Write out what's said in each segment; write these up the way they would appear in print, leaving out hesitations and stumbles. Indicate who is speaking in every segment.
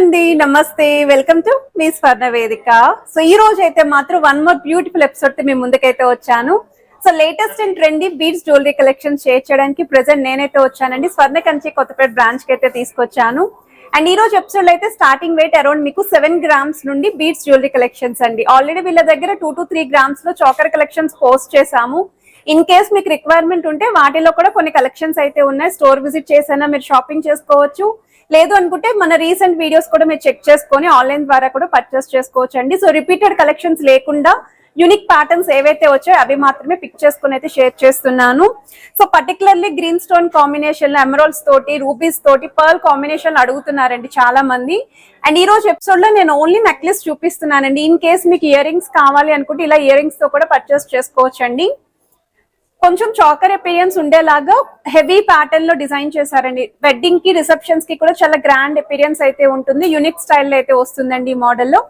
Speaker 1: అండి, నమస్తే, welcome to me స్వర్ణ వేదిక. సో ఈ రోజు అయితే మాత్రం వన్ మోర్ బ్యూటిఫుల్ ఎపిసోడ్ తో మీ ముందుకైతే వచ్చాను. So latest and trendy beads jewellery collection share చేయడానికి ప్రెసెంట్ నేనైతే వచ్చానండి. స్వర్ణ కంచి కొత్తపేట బ్రాంచ్ కి అయితే తీసుకొచ్చాను. అండ్ ఈ రోజు ఎపిసోడ్ లో అయితే స్టార్టింగ్ వెయిట్ అరౌండ్ మీకు 7 grams నుండి బీడ్స్ జ్యువెలరీ కలెక్షన్స్ అండి. ఆల్రెడీ వీళ్ళ దగ్గర 2 to 3 grams లో చాకర్ కలెక్షన్స్ పోస్ట్ చేసాము. ఇన్ కేస్ మీకు రిక్వైర్మెంట్ ఉంటే వాటిలో కూడా కొన్ని కలెక్షన్స్ అయితే ఉన్నాయి. స్టోర్ విజిట్ చేసైనా మీరు షాపింగ్ చేసుకోవచ్చు. లేదు అనుకుంటే మన రీసెంట్ వీడియోస్ కూడా మీరు చెక్ చేసుకొని ఆన్లైన్ ద్వారా కూడా పర్చేస్ చేసుకోవచ్చు అండి. సో రిపీటెడ్ కలెక్షన్స్ లేకుండా యూనిక్ ప్యాటర్న్స్ ఏవైతే వచ్చాయో అవి మాత్రమే పిక్ చేసుకుని అయితే షేర్ చేస్తున్నాను. So particularly green stone combination లో ఎమరాల్డ్స్ తోటి, రూబీస్ తోటి, పర్ల్ కాంబినేషన్ అడుగుతున్నారండి చాలా మంది. అండ్ ఈ రోజు ఎపిసోడ్ లో నేను ఓన్లీ నెక్లెస్ చూపిస్తున్నానండి. ఇన్ కేస్ మీకు ఇయర్ రింగ్స్ కావాలి అనుకుంటే ఇలా ఇయర్ రింగ్స్ తో కూడా పర్చేస్ చేసుకోవచ్చు అండి. కొంచెం చాకర్ అపిరియన్స్ ఉండేలాగా హెవీ ప్యాటర్న్ లో డిజైన్ చేశారండి. వెడ్డింగ్ కి, రిసెప్షన్స్ కి కూడా చాలా గ్రాండ్ అపిరియన్స్ అయితే ఉంటుంది. యూనిక్ స్టైల్ అయితే వస్తుందండి ఈ మోడల్లో.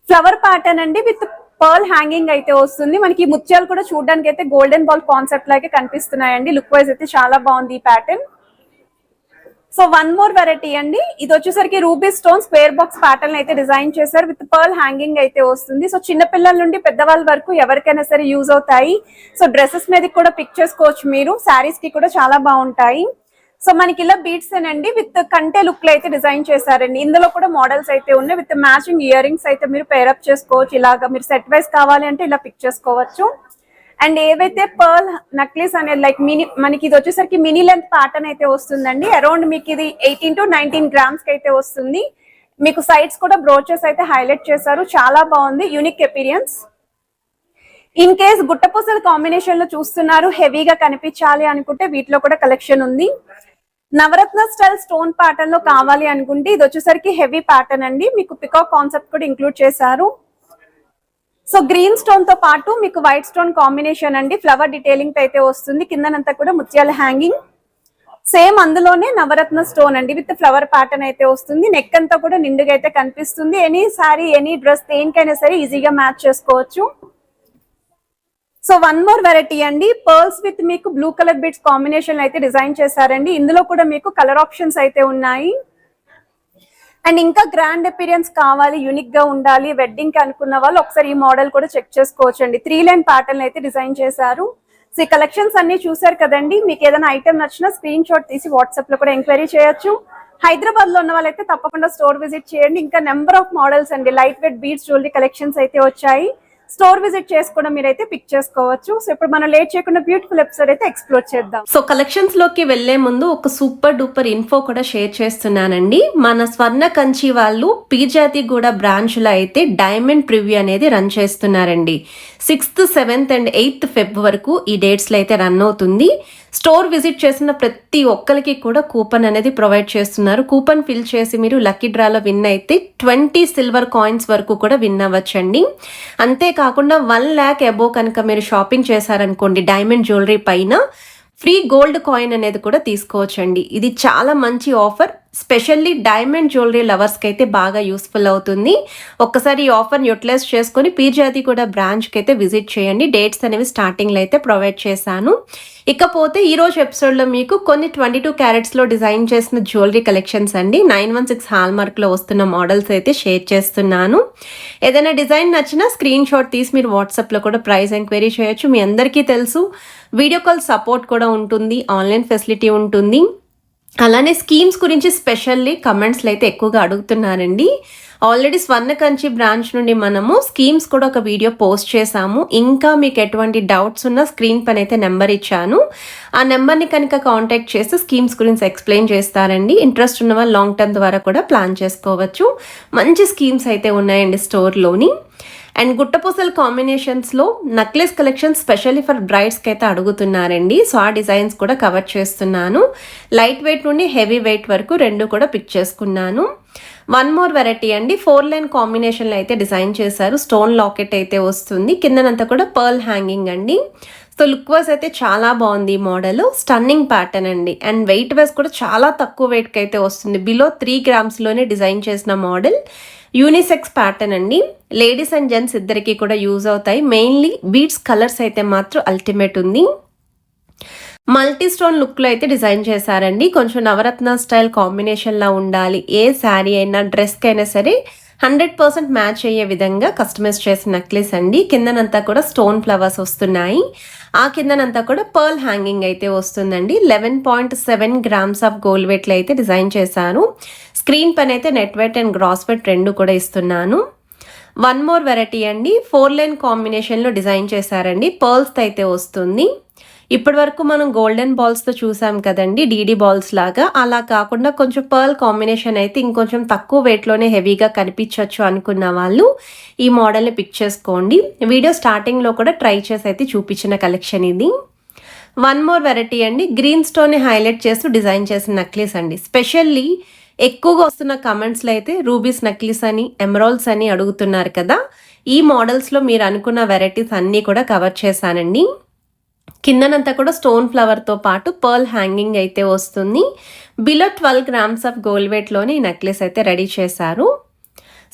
Speaker 1: ఫ్లవర్ ప్యాటర్న్ అండి విత్ పర్ల్ హ్యాంగింగ్ అయితే వస్తుంది. మనకి ముత్యాలు కూడా చూడడానికి అయితే గోల్డెన్ బాల్ కాన్సెప్ట్ లాగే కనిపిస్తున్నాయండి. లుక్ వైజ్ అయితే చాలా బాగుంది ఈ pattern. So one more variety అండి. ఇది వచ్చేసరికి ruby stone square box pattern అయితే డిజైన్ చేశారు. విత్ పర్ల్ హ్యాంగింగ్ అయితే వస్తుంది. సో చిన్న పిల్లల నుండి పెద్దవాళ్ళ వరకు ఎవరికైనా సరే యూజ్ అవుతాయి. సో డ్రెస్సెస్ మీద కూడా పిక్ చేసుకోవచ్చు మీరు. శారీస్ కి కూడా చాలా బాగుంటాయి. సో మనకి ఇలా బీడ్స్ అండి విత్ కంటే లుక్ లో అయితే డిజైన్ చేశారండి. ఇందులో కూడా మోడల్స్ అయితే ఉన్నాయి. విత్ మ్యాచింగ్ ఇయర్ రింగ్స్ అయితే మీరు పేరప్ చేసుకోవచ్చు. ఇలాగా మీరు సెట్ వైస్ కావాలి అంటే ఇలా పిక్ చేసుకోవచ్చు. అండ్ ఏవైతే పర్ల్ నక్లీస్ అనేది లైక్ మినీ, మనకి ఇది వచ్చేసరికి మినీ లెంత్ ప్యాటర్న్ అయితే వస్తుందండి. అరౌండ్ మీకు ఇది 18 to 19 grams కి అయితే వస్తుంది. మీకు సైడ్స్ కూడా బ్రోచెస్ అయితే హైలైట్ చేశారు. చాలా బాగుంది, యూనిక్ అపిరియన్స్. ఇన్ కేస్ గుట్టపూసల కాంబినేషన్ లో చూస్తున్నారు, హెవీగా కనిపించాలి అనుకుంటే వీటిలో కూడా కలెక్షన్ ఉంది. నవరత్న స్టైల్ స్టోన్ ప్యాటర్న్ లో కావాలి అనుకుంటే ఇది వచ్చేసరికి హెవీ ప్యాటర్న్ అండి. మీకు పికాక్ కాన్సెప్ట్ కూడా ఇంక్లూడ్ చేశారు. సో గ్రీన్ స్టోన్ తో పాటు మీకు వైట్ స్టోన్ కాంబినేషన్ అండి. ఫ్లవర్ డీటెయిలింగ్ అయితే వస్తుంది. కిందనంతా కూడా ముత్యాల హ్యాంగింగ్. సేమ్ అందులోనే నవరత్న స్టోన్ అండి విత్ ఫ్లవర్ ప్యాటర్న్ అయితే వస్తుంది. నెక్ అంతా కూడా నిండుగా అయితే కనిపిస్తుంది. ఎనీ సారీ, ఎనీ డ్రెస్ దేనికైనా సరే ఈజీగా మ్యాచ్ చేసుకోవచ్చు. సో వన్ మోర్ వెరైటీ అండి. పర్ల్స్ విత్ మీకు బ్లూ కలర్ బీడ్స్ కాంబినేషన్ అయితే డిజైన్ చేశారండి. ఇందులో కూడా మీకు కలర్ ఆప్షన్స్ అయితే ఉన్నాయి. అండ్ ఇంకా గ్రాండ్ అపిరియన్స్ కావాలి, యూనిక్ గా ఉండాలి, వెడ్డింగ్ కి అనుకున్న వాళ్ళు ఒకసారి ఈ మోడల్ కూడా చెక్ చేసుకోవచ్చు అండి. 3 లైన్ ప్యాటర్న్ అయితే డిజైన్ చేశారు. సో ఈ కలెక్షన్స్ అన్ని చూసారు కదండి. మీకు ఏదైనా ఐటమ్ నచ్చినా స్క్రీన్ షాట్ తీసి వాట్సాప్ లో కూడా ఎంక్వైరీ చేయొచ్చు. హైదరాబాద్ లో ఉన్న వాళ్ళైతే తప్పకుండా స్టోర్ విజిట్ చేయండి. ఇంకా నెంబర్ ఆఫ్ మోడల్స్ అండి, light weight beads jewellery collections అయితే వచ్చాయి. స్టోర్ విజిట్ చేసుకుని మీరైతే పిక్ చేసుకోవచ్చు. సో ఇప్పుడు మనం లేట్ చేయకుండా బ్యూటిఫుల్ ఎపిసోడ్ అయితే ఎక్స్ప్లోర్ చేద్దాం.
Speaker 2: సో కలెక్షన్స్ లోకి వెళ్లే ముందు ఒక సూపర్ డూపర్ ఇన్ఫో కూడా షేర్ చేస్తున్నానండి. మన స్వర్ణ కంచి వాళ్ళు పీర్జాతిగూడ బ్రాంచ్ లో అయితే డైమండ్ ప్రివ్యూ అనేది రన్ చేస్తున్నారండి. 6th, 7th and 8th Feb వరకు ఈ డేట్స్ లో అయితే రన్ అవుతుంది. స్టోర్ విజిట్ చేసిన ప్రతి ఒక్కరికి కూడా కూపన్ అనేది ప్రొవైడ్ చేస్తున్నారు. కూపన్ ఫిల్ చేసి మీరు లక్కీ డ్రాలో విన్ అయితే 20 సిల్వర్ కాయిన్స్ వరకు కూడా విన్ అవ్వచ్చండి. అంతేకాకుండా 1 lakh అబోవ్ కనుక మీరు షాపింగ్ చేశారనుకోండి డైమండ్ జ్యువెలరీ పైన ఫ్రీ గోల్డ్ కాయిన్ అనేది కూడా తీసుకోవచ్చండి. ఇది చాలా మంచి ఆఫర్. స్పెషల్లీ డైమండ్ జ్యువెలరీ లవర్స్కి అయితే బాగా యూస్ఫుల్ అవుతుంది. ఒక్కసారి ఈ ఆఫర్ని యూటిలైజ్ చేసుకొని పీర్జాతిగూడ బ్రాంచ్కి అయితే విజిట్ చేయండి. డేట్స్ అనేవి స్టార్టింగ్లో అయితే ప్రొవైడ్ చేశాను. ఇకపోతే ఈరోజు ఎపిసోడ్లో మీకు కొన్ని 22 క్యారెట్స్లో డిజైన్ చేసిన జ్యువెలరీ కలెక్షన్స్ అండి 916 హాల్మార్క్లో వస్తున్న మోడల్స్ అయితే షేర్ చేస్తున్నాను. ఏదైనా డిజైన్ నచ్చినా స్క్రీన్ షాట్ తీసి మీరు వాట్సాప్లో కూడా ప్రైస్ ఎంక్వైరీ చేయొచ్చు. మీ అందరికీ తెలుసు వీడియో కాల్ సపోర్ట్ కూడా ఉంటుంది, ఆన్లైన్ ఫెసిలిటీ ఉంటుంది. అలానే స్కీమ్స్ గురించి స్పెషల్లీ కమెంట్స్లో అయితే ఎక్కువగా అడుగుతున్నారండి. ఆల్రెడీ స్వర్ణ కంచి బ్రాంచ్ నుండి మనము స్కీమ్స్ కూడా ఒక వీడియో పోస్ట్ చేసాము. ఇంకా మీకు ఎటువంటి డౌట్స్ ఉన్నా స్క్రీన్ పైన అయితే నెంబర్ ఇచ్చాను. ఆ నెంబర్ని కనుక కాంటాక్ట్ చేసి స్కీమ్స్ గురించి ఎక్స్ప్లెయిన్ చేస్తారండి. ఇంట్రెస్ట్ ఉన్న వాళ్ళు లాంగ్ టర్మ్ ద్వారా కూడా ప్లాన్ చేసుకోవచ్చు. మంచి స్కీమ్స్ అయితే ఉన్నాయండి స్టోర్లోని. అండ్ గుట్టపూసల కాంబినేషన్స్లో నక్లెస్ కలెక్షన్ స్పెషల్లీ ఫర్ బ్రైడ్స్కి అయితే అడుగుతున్నారండి. సో ఆ డిజైన్స్ కూడా కవర్ చేస్తున్నాను. లైట్ వెయిట్ నుండి హెవీ వెయిట్ వరకు రెండు కూడా పిక్ చేసుకున్నాను. వన్ మోర్ వెరైటీ అండి. 4 లైన్ కాంబినేషన్లో అయితే డిజైన్ చేశారు. స్టోన్ లాకెట్ అయితే వస్తుంది. కిందనంతా కూడా పర్ల్ హ్యాంగింగ్ అండి. సో లుక్ వైజ్ అయితే చాలా బాగుంది ఈ మోడల్. స్టన్నింగ్ ప్యాటర్న్ అండి. అండ్ వెయిట్ వైజ్ కూడా చాలా తక్కువ వెయిట్కి అయితే వస్తుంది. బిలో 3 grams డిజైన్ చేసిన మోడల్. యూనిసెక్స్ ప్యాటర్న్ అండి. లేడీస్ అండ్ జెంట్స్ ఇద్దరికి కూడా యూజ్ అవుతాయి. మెయిన్లీ బీడ్స్ కలర్స్ అయితే మాత్రం అల్టిమేట్ ఉంది. మల్టీ స్టోన్ లుక్లో అయితే డిజైన్ చేశారండి. కొంచెం నవరత్న స్టైల్ కాంబినేషన్లా ఉండాలి, ఏ శారీ అయినా డ్రెస్కి అయినా సరే 100% మ్యాచ్ అయ్యే విధంగా కస్టమైజ్ చేసిన నెక్లెస్ అండి. కిందనంతా కూడా స్టోన్ ఫ్లవర్స్ వస్తున్నాయి. ఆ కిందనంతా కూడా పర్ల్ హ్యాంగింగ్ అయితే వస్తుందండి. 11.7 గ్రామ్స్ ఆఫ్ గోల్డ్ వెయిట్లో అయితే డిజైన్ చేశాను. స్క్రీన్ పైన అయితే net weight and gross weight రెండు కూడా ఇస్తున్నాను. వన్ మోర్ వెరైటీ అండి, 4 లైన్ కాంబినేషన్లో డిజైన్ చేశారండి. పర్ల్స్తో అయితే వస్తుంది. ఇప్పటి వరకు మనం గోల్డెన్ బాల్స్తో చూసాం కదండి, డీడీ బాల్స్ లాగా. అలా కాకుండా కొంచెం పర్ల్ కాంబినేషన్ అయితే ఇంకొంచెం తక్కువ వెయిట్లోనే హెవీగా కనిపించవచ్చు అనుకున్న వాళ్ళు ఈ మోడల్ని పిక్ చేసుకోండి. వీడియో స్టార్టింగ్లో కూడా ట్రై చేసి అయితే చూపించిన కలెక్షన్ ఇది. వన్ మోర్ వెరైటీ అండి, గ్రీన్ స్టోన్ని హైలైట్ చేస్తూ డిజైన్ చేసిన నెక్లెస్ అండి. స్పెషల్లీ ఎక్కువగా వస్తున్న కమెంట్స్లో అయితే రూబీస్ నెక్లెస్ అని, ఎమరాల్డ్స్ అని అడుగుతున్నారు కదా. ఈ మోడల్స్లో మీరు అనుకున్న వెరైటీస్ అన్నీ కూడా కవర్ చేశానండి. కిందనంతా కూడా స్టోన్ ఫ్లవర్తో పాటు పర్ల్ హ్యాంగింగ్ అయితే వస్తుంది. బిలో 12 గ్రామ్స్ ఆఫ్ గోల్డ్ వెయిట్లోని ఈ నెక్లెస్ అయితే రెడీ చేశారు.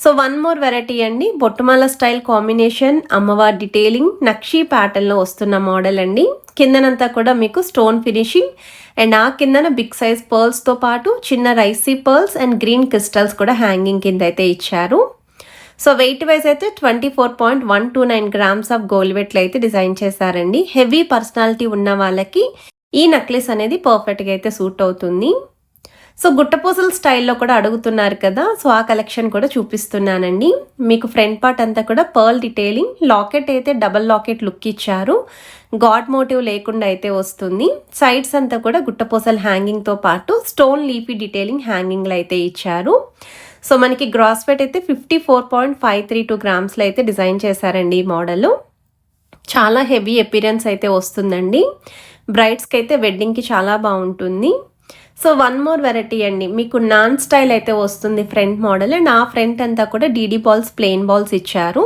Speaker 2: సో వన్ మోర్ వెరైటీ అండి, బొట్టుమాల స్టైల్ కాంబినేషన్, అమ్మవారి డీటెయిలింగ్, నక్షీ ప్యాటర్న్లో వస్తున్న మోడల్ అండి. కిందనంతా కూడా మీకు స్టోన్ ఫినిషింగ్ అండ్ ఆ కిందన బిగ్ సైజ్ పర్ల్స్తో పాటు చిన్న Raisi pearls and green crystals కూడా హ్యాంగింగ్ కింద అయితే ఇచ్చారు. సో వెయిట్ వైజ్ అయితే 24.129 గ్రామ్స్ ఆఫ్ గోల్డ్ వెయిట్లో అయితే డిజైన్ చేశారండి. హెవీ పర్సనాలిటీ ఉన్న వాళ్ళకి ఈ నెక్లెస్ అనేది పర్ఫెక్ట్గా అయితే సూట్ అవుతుంది. సో గుట్టపూసల స్టైల్లో కూడా అడుగుతున్నారు కదా, సో ఆ కలెక్షన్ కూడా చూపిస్తున్నానండి. మీకు ఫ్రంట్ పార్ట్ అంతా కూడా పర్ల్ డీటెయిలింగ్, లాకెట్ అయితే డబల్ లాకెట్ లుక్ ఇచ్చారు. గాడ్ మోటివ్ లేకుండా అయితే వస్తుంది. సైడ్స్ అంతా కూడా గుట్టపూసల హ్యాంగింగ్తో పాటు స్టోన్ లీఫీ డీటెయిలింగ్ హ్యాంగింగ్లో అయితే ఇచ్చారు. సో మనకి గ్రాస్ వెయిట్ అయితే 54.532 గ్రామ్స్లో అయితే డిజైన్ చేశారండి ఈ మోడల్. చాలా హెవీ అపిరెన్స్ అయితే వస్తుందండి. బ్రైడ్స్కి అయితే వెడ్డింగ్కి చాలా బాగుంటుంది. సో వన్ మోర్ వెరైటీ అండి, మీకు నాన్ స్టైల్ అయితే వస్తుంది ఫ్రంట్ మోడల్. అండ్ ఆ ఫ్రంట్ అంతా కూడా డీడీ బాల్స్, ప్లెయిన్ బాల్స్ ఇచ్చారు.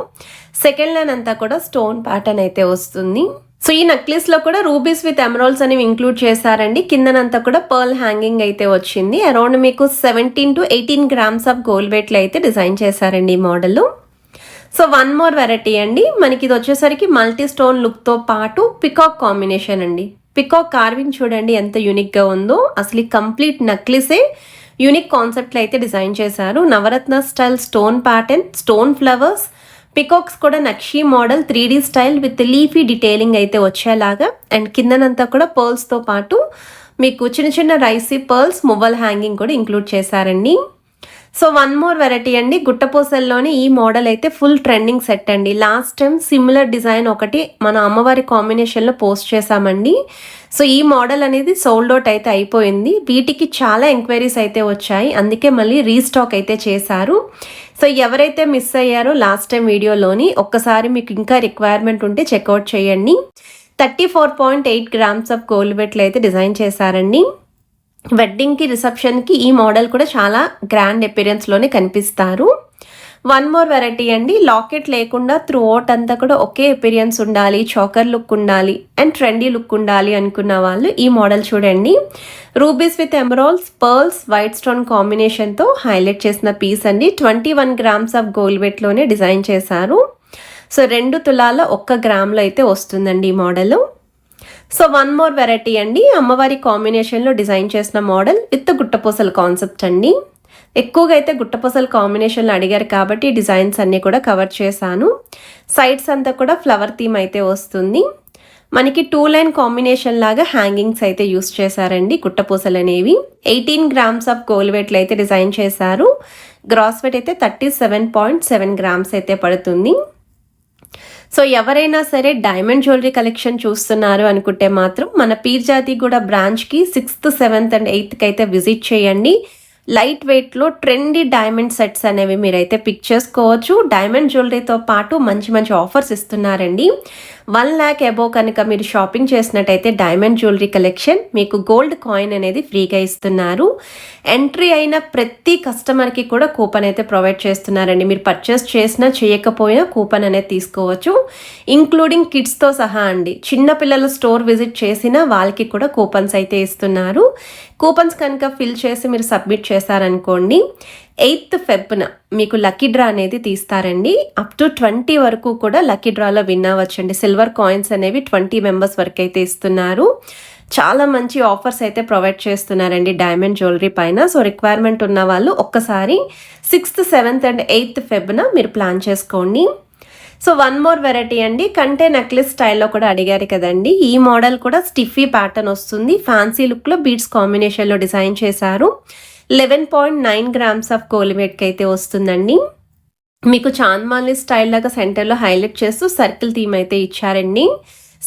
Speaker 2: సెకండ్ లైన్ అంతా కూడా స్టోన్ ప్యాటర్న్ అయితే వస్తుంది. సో ఈ నెక్లెస్లో కూడా రూబీస్ విత్ ఎమరాల్డ్స్ అనేవి ఇంక్లూడ్ చేశారండి. కిందనంతా కూడా పర్ల్ హ్యాంగింగ్ అయితే వచ్చింది. అరౌండ్ మీకు 17 to 18 గ్రామ్స్ ఆఫ్ గోల్డ్ వెయిట్లో అయితే డిజైన్ చేశారండి ఈ model. So one more variety అండి, మనకి ఇది వచ్చేసరికి మల్టీ స్టోన్ లుక్తో పాటు పికాక్ కాంబినేషన్ అండి. పికాక్ కార్వింగ్ చూడండి ఎంత యూనిక్గా ఉందో. అసలు కంప్లీట్ నెక్లెసే యూనిక్ కాన్సెప్ట్లో అయితే డిజైన్ చేశారు. Navaratna style stone pattern, stone flowers, peacocks కూడా nakshi model 3D style with leafy detailing అయితే వచ్చేలాగా. అండ్ కిందనంతా కూడా పర్ల్స్తో పాటు మీకు చిన్న చిన్న రైసీ పర్ల్స్, మువ్వల్ హ్యాంగింగ్ కూడా ఇంక్లూడ్ చేశారండి. సో వన్ మోర్ వెరైటీ అండి, గుట్టపూసల్లోనే ఈ మోడల్ అయితే ఫుల్ ట్రెండింగ్ సెట్ అండి. లాస్ట్ టైం సిమిలర్ డిజైన్ ఒకటి మన అమ్మవారి కాంబినేషన్లో పోస్ట్ చేశామండి. సో ఈ మోడల్ అనేది సోల్డ్ అవుట్ అయితే అయిపోయింది. వీటికి చాలా ఎంక్వైరీస్ అయితే వచ్చాయి, అందుకే మళ్ళీ రీస్టాక్ అయితే చేశారు. సో ఎవరైతే మిస్ అయ్యారో లాస్ట్ టైం వీడియోలోని ఒక్కసారి మీకు ఇంకా రిక్వైర్మెంట్ ఉంటే చెక్అవుట్ చేయండి. 34.8 గ్రామ్స్ ఆఫ్ గోల్డ్ వెయిట్లో అయితే డిజైన్ చేశారండి. వెడ్డింగ్కి, రిసెప్షన్కి ఈ మోడల్ కూడా చాలా గ్రాండ్ అపిరెన్స్లోనే కనిపిస్తారు. వన్ మోర్ వెరైటీ అండి, లాకెట్ లేకుండా త్రూ అవుట్ అంతా కూడా ఒకే అపిరియన్స్ ఉండాలి, చోకర్ లుక్ ఉండాలి అండ్ ట్రెండీ లుక్ ఉండాలి అనుకున్న వాళ్ళు ఈ మోడల్ చూడండి. Rubies with emeralds, pearls, white stone కాంబినేషన్తో హైలైట్ చేసిన పీస్ అండి. 21 గ్రామ్స్ ఆఫ్ గోల్డ్ వెయిట్లోనే డిజైన్ చేశారు. సో 2 తులాల 1 గ్రామ్లో అయితే వస్తుందండి ఈ model. So one more variety అండి, అమ్మవారి కాంబినేషన్లో డిజైన్ చేసిన మోడల్ విత్ గుట్టపూసల కాన్సెప్ట్ అండి. ఎక్కువగా అయితే గుట్టపూసల కాంబినేషన్లో అడిగారు కాబట్టి డిజైన్స్ అన్నీ కూడా కవర్ చేశాను. సైడ్స్ అంతా కూడా ఫ్లవర్ థీమ్ అయితే వస్తుంది. మనకి 2 లైన్ కాంబినేషన్ లాగా హ్యాంగింగ్స్ అయితే యూస్ చేశారండి. గుట్టపూసలు అనేవి 18 గ్రామ్స్ ఆఫ్ గోల్డ్ వెయిట్లో అయితే డిజైన్ చేశారు. గ్రాస్ వెయిట్ అయితే 37.7 గ్రామ్స్ అయితే పడుతుంది. సో ఎవరైనా సరే డైమండ్ జ్యువెలరీ కలెక్షన్ చూస్తున్నారు అనుకుంటే మాత్రం మన పీర్జాదిగూడ బ్రాంచ్కి 6th, 7th and 8th అయితే విజిట్ చేయండి. లైట్ వెయిట్లో ట్రెండీ డైమండ్ సెట్స్ అనేవి మీరైతే పిక్ చేసుకోవచ్చు. డైమండ్ జ్యువెలరీతో పాటు మంచి మంచి ఆఫర్స్ ఇస్తున్నారండి. 1 lakh అబోవ్ కనుక మీరు షాపింగ్ చేసినట్టయితే డైమండ్ జ్యువెలరీ కలెక్షన్ మీకు గోల్డ్ కాయిన్ అనేది ఫ్రీగా ఇస్తున్నారు. ఎంట్రీ అయిన ప్రతి కస్టమర్కి కూడా కూపన్ అయితే ప్రొవైడ్ చేస్తున్నారండి. మీరు పర్చేస్ చేసినా చేయకపోయినా కూపన్ అనేది తీసుకోవచ్చు, ఇంక్లూడింగ్ కిడ్స్తో సహా అండి. చిన్నపిల్లల స్టోర్ విజిట్ చేసినా వాళ్ళకి కూడా కూపన్స్ అయితే ఇస్తున్నారు. కూపన్స్ కనుక ఫిల్ చేసి మీరు సబ్మిట్ చేశారనుకోండి, 8th February మీకు లక్కీ డ్రా అనేది తీస్తారండి. అప్ టు 20 వరకు కూడా లక్కీ డ్రాలో విన్ అవ్వచ్చండి. సిల్వర్ కాయిన్స్ అనేవి 20 మెంబర్స్ వరకు అయితే ఇస్తున్నారు. చాలా మంచి ఆఫర్స్ అయితే ప్రొవైడ్ చేస్తున్నారండి డైమండ్ జ్యువెలరీ పైన. సో రిక్వైర్మెంట్ ఉన్న వాళ్ళు ఒక్కసారి 6th, 7th అండ్ 8th ఫెబ్న మీరు ప్లాన్ చేసుకోండి. సో వన్ మోర్ వెరైటీ అండి, కంటే నెక్లెస్ స్టైల్లో కూడా అడిగారు కదండి. ఈ మోడల్ కూడా స్టిఫీ ప్యాటర్న్ వస్తుంది. ఫ్యాన్సీ లుక్లో బీడ్స్ కాంబినేషన్లో డిజైన్ చేశారు. 11.9 grams ఆఫ్ గోల్డ్ వెయిట్కి అయితే వస్తుందండి. మీకు చాంద్మాలి స్టైల్ లాగా సెంటర్లో హైలైట్ చేస్తూ సర్కిల్ థీమ్ అయితే ఇచ్చారండి.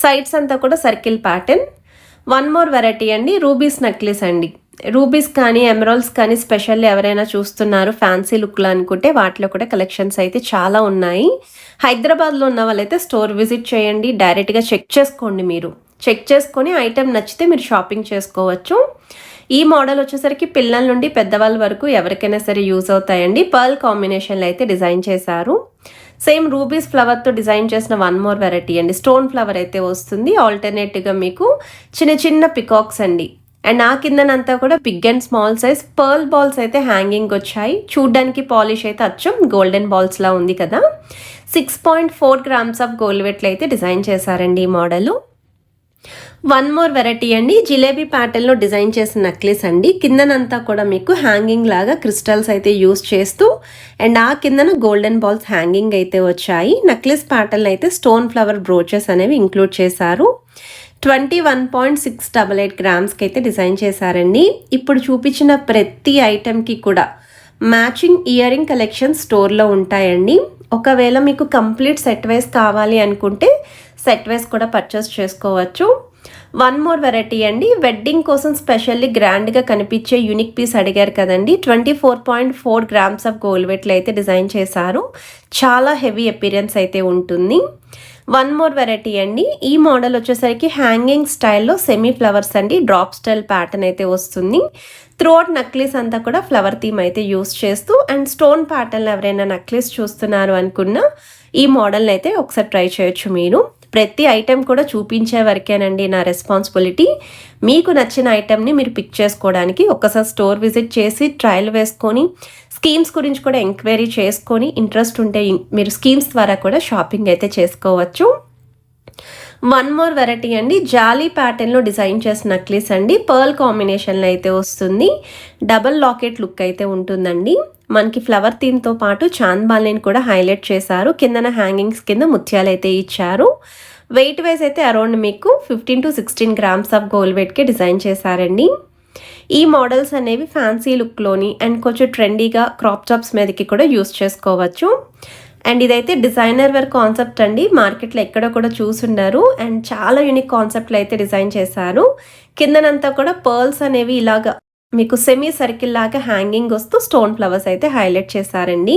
Speaker 2: సైడ్స్ అంతా కూడా circle pattern. One more variety అండి, రూబీస్ నెక్లెస్ అండి. రూబీస్ కానీ ఎమరాల్డ్స్ కానీ స్పెషల్లీ ఎవరైనా చూస్తున్నారు ఫ్యాన్సీ లుక్లో అనుకుంటే వాటిలో కూడా కలెక్షన్స్ అయితే చాలా ఉన్నాయి. హైదరాబాద్లో ఉన్న వాళ్ళైతే స్టోర్ విజిట్ చేయండి, డైరెక్ట్గా చెక్ చేసుకోండి. మీరు చెక్ చేసుకొని ఐటెం నచ్చితే మీరు షాపింగ్ చేసుకోవచ్చు. ఈ మోడల్ వచ్చేసరికి పిల్లల నుండి పెద్దవాళ్ళ వరకు ఎవరికైనా సరే యూజ్ అవుతాయండి. పర్ల్ కాంబినేషన్లో అయితే డిజైన్ చేశారు. సేమ్ రూబీస్ ఫ్లవర్తో డిజైన్ చేసిన వన్ మోర్ వెరైటీ అండి, స్టోన్ ఫ్లవర్ అయితే వస్తుంది. ఆల్టర్నేటివ్గా మీకు చిన్న చిన్న పికాక్స్ అండి. అండ్ ఆ కిందనంతా కూడా big and small size pearl balls అయితే హ్యాంగింగ్ వచ్చాయి. చూడ్డానికి పాలిష్ అయితే అచ్చం గోల్డెన్ బాల్స్ లా ఉంది కదా. 6.4 grams ఆఫ్ గోల్డ్ వెయిట్లో అయితే డిజైన్ చేశారండి ఈ మోడల్. వన్ మోర్ వెరైటీ అండి, జిలేబీ ప్యాటర్న్లో డిజైన్ చేసిన నెక్లెస్ అండి. కిందనంతా కూడా మీకు హ్యాంగింగ్ లాగా క్రిస్టల్స్ అయితే యూస్ చేస్తూ అండ్ ఆ కిందన గోల్డెన్ బాల్స్ హ్యాంగింగ్ అయితే వచ్చాయి. నెక్లెస్ ప్యాటర్న్ అయితే స్టోన్ ఫ్లవర్ బ్రోచెస్ అనేవి ఇంక్లూడ్ చేశారు. 21.688 grams అయితే డిజైన్ చేశారండి. ఇప్పుడు చూపించిన ప్రతి ఐటెంకి కూడా మ్యాచింగ్ ఇయర్ రింగ్ కలెక్షన్ స్టోర్లో ఉంటాయండి. ఒకవేళ మీకు కంప్లీట్ సెట్ వైజ్ కావాలి అనుకుంటే సెట్ వైజ్ కూడా పర్చేస్ చేసుకోవచ్చు. వన్ మోర్ వెరైటీ అండి, వెడ్డింగ్ కోసం స్పెషల్లీ గ్రాండ్గా కనిపించే యూనిక్ పీస్ అడిగారు కదండి. 24.4 grams ఆఫ్ గోల్డ్ వెయిట్లో అయితే డిజైన్ చేశారు. చాలా హెవీ అపీరెన్స్ అయితే ఉంటుంది. వన్ మోర్ వెరైటీ అండి, ఈ మోడల్ వచ్చేసరికి హ్యాంగింగ్ స్టైల్లో సెమీ ఫ్లవర్స్ అండి, డ్రాప్ స్టైల్ ప్యాటర్న్ అయితే వస్తుంది. త్రూఅవుట్ నెక్లెస్ అంతా కూడా ఫ్లవర్ థీమ్ అయితే యూస్ చేస్తూ అండ్ స్టోన్ ప్యాటర్న్ ఎవరైనా నెక్లెస్ చూస్తున్నారు అనుకున్న ఈ మోడల్ని అయితే ఒకసారి ట్రై చేయొచ్చు. మీరు ప్రతి ఐటెం కూడా చూపించే వరకేనండి నా రెస్పాన్సిబిలిటీ. మీకు నచ్చిన ఐటెంని మీరు పిక్ చేసుకోవడానికి ఒకసారి స్టోర్ విజిట్ చేసి ట్రయల్ వేసుకొని స్కీమ్స్ గురించి కూడా ఎంక్వైరీ చేసుకొని ఇంట్రెస్ట్ ఉంటే మీరు స్కీమ్స్ ద్వారా కూడా షాపింగ్ అయితే చేసుకోవచ్చు. వన్ మోర్ వెరైటీ అండి, జాలీ ప్యాటర్న్లో డిజైన్ చేసిన నెక్లెస్ అండి. పర్ల్ కాంబినేషన్లో అయితే వస్తుంది. డబల్ లాకెట్ లుక్ అయితే ఉంటుందండి. మనకి ఫ్లవర్ థీమ్తో పాటు చాంద్బాలిని కూడా హైలైట్ చేశారు. కిందన హ్యాంగింగ్స్ కింద ముత్యాలు అయితే ఇచ్చారు. వెయిట్ వైజ్ అయితే అరౌండ్ మీకు 15 to 16 grams ఆఫ్ గోల్డ్ వెయిట్కి డిజైన్ చేశారండి. ఈ మోడల్స్ అనేవి ఫ్యాన్సీ లుక్లోని అండ్ కొంచెం ట్రెండీగా క్రాప్ టాప్స్ మీదకి కూడా యూస్ చేసుకోవచ్చు. అండ్ ఇదైతే డిజైనర్ వేర్ కాన్సెప్ట్ అండి, మార్కెట్లో ఎక్కడ కూడా చూసుండారు అండ్ చాలా యూనిక్ కాన్సెప్ట్లో అయితే డిజైన్ చేశారు. కిందనంతా కూడా పర్ల్స్ అనేవి ఇలాగా మీకు సెమీ సర్కిల్ లాగా హ్యాంగింగ్ వస్తూ స్టోన్ ఫ్లవర్స్ అయితే హైలైట్ చేశారండి.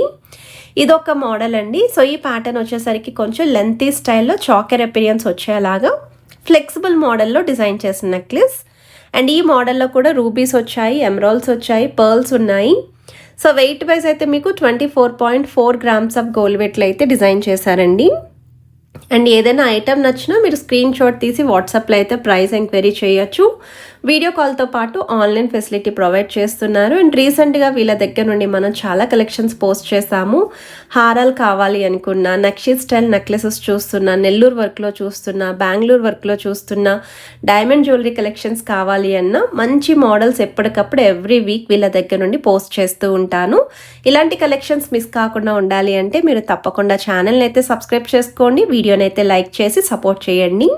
Speaker 2: ఇదొక మోడల్ అండి. సో ఈ ప్యాటర్న్ వచ్చేసరికి కొంచెం లెంతీ స్టైల్లో చాకర్ అపీరియన్స్ వచ్చేలాగా ఫ్లెక్సిబుల్ మోడల్లో డిజైన్ చేసిన నెక్లెస్. అండ్ ఈ మోడల్లో కూడా రూబీస్ వచ్చాయి, ఎమరాల్డ్స్ వచ్చాయి, పర్ల్స్ ఉన్నాయి. సో వెయిట్ వైజ్ అయితే మీకు 24.4 grams ఆఫ్ గోల్డ్ వెయిట్లో అయితే డిజైన్ చేశారండి. అండ్ ఏదైనా ఐటెం నచ్చినా మీరు స్క్రీన్ షాట్ తీసి వాట్సాప్లో అయితే ప్రైస్ ఎంక్వైరీ చేయొచ్చు. వీడియో కాల్తో పాటు ఆన్లైన్ ఫెసిలిటీ ప్రొవైడ్ చేస్తున్నారు. అండ్ రీసెంట్గా వీళ్ళ దగ్గర నుండి మనం చాలా కలెక్షన్స్ పోస్ట్ చేసాము. హారాలు కావాలి అనుకున్నా, నక్షి స్టైల్ నెక్లెసెస్ చూస్తున్నా, నెల్లూరు వర్క్లో చూస్తున్నా, బెంగళూరు వర్క్లో చూస్తున్నా, డైమండ్ జ్యువెలరీ కలెక్షన్స్ కావాలి అన్న మంచి మోడల్స్ ఎప్పటికప్పుడు ఎవ్రీ వీక్ వీళ్ళ దగ్గర నుండి పోస్ట్ చేస్తూ ఉంటాను. ఇలాంటి కలెక్షన్స్ మిస్ కాకుండా ఉండాలి అంటే మీరు తప్పకుండా ఛానల్ని అయితే సబ్స్క్రైబ్ చేసుకోండి, వీడియోని అయితే లైక్ చేసి సపోర్ట్ చేయండి.